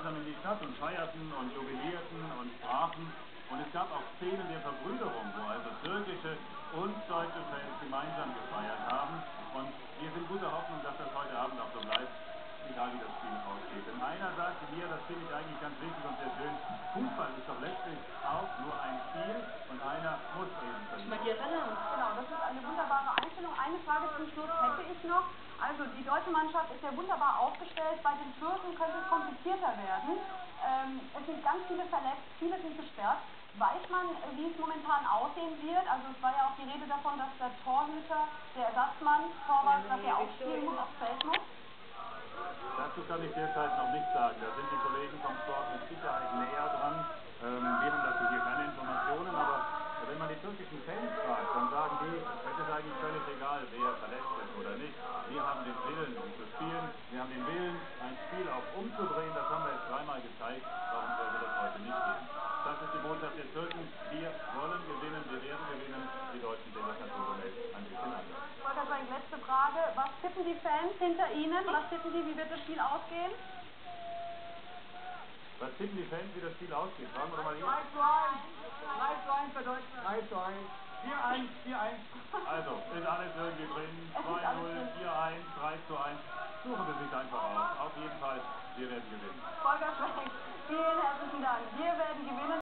gemeinsam in die Stadt und feierten und jubilierten und sprachen. Und es gab auch Szenen der Verbrüderung, wo also türkische und deutsche Fans gemeinsam gefeiert haben. Und wir sind guter Hoffnung, dass das heute Abend auch so bleibt, egal wie das Spiel ausgeht. Denn einer sagte mir, das finde ich eigentlich ganz wichtig und sehr schön, Fußball ist doch letztlich auch nur ein Spiel und einer muss eben verlieren. Genau, das ist eine wunderbare Einstellung. Eine Frage zum Schluss hätte ich noch. Also die deutsche Mannschaft ist ja wunderbar aufgestellt. Bei den Türken könnte es komplizierter werden. Es sind ganz viele verletzt, viele sind gesperrt. Weiß man, wie es momentan aussehen wird? Also es war ja auch die Rede davon, dass der Torhüter, der Ersatzmann, Torwart, dass er auch spielen muss, aufs Feld muss. Dazu kann ich derzeit noch nichts sagen. Da sind die Kollegen vom Sport mit Sicherheit näher dran. Wir haben dazu hier keine Informationen, aber wenn man die türkischen Fans fragt, dann sagen die, es ist eigentlich völlig egal, wer verletzt ist oder nicht. Wir haben den Willen, um zu spielen. Wir haben den Willen, ein Spiel auch umzudrehen. Das haben wir jetzt dreimal gezeigt. Warum sollte das heute nicht gehen? Das ist die Botschaft der Türken. Wir wollen gewinnen, wir werden gewinnen. Die Deutschen sehen das naturgemäß ein bisschen anders. Volker Schwenk, letzte Frage. Was tippen die Fans hinter Ihnen? Was tippen Sie, wie wird das Spiel ausgehen? Was tippen die Fans, wie das Spiel ausgeht? Fragen wir doch mal hier. 3:1 für Deutschland. 3:1. 4:1, 4:1. Also, ist alles irgendwie drin. 2:0, 4:1, 3:1. Suchen Sie sich einfach aus. Auf jeden Fall, wir werden gewinnen. Volker Schwenk, vielen herzlichen Dank. Wir werden gewinnen.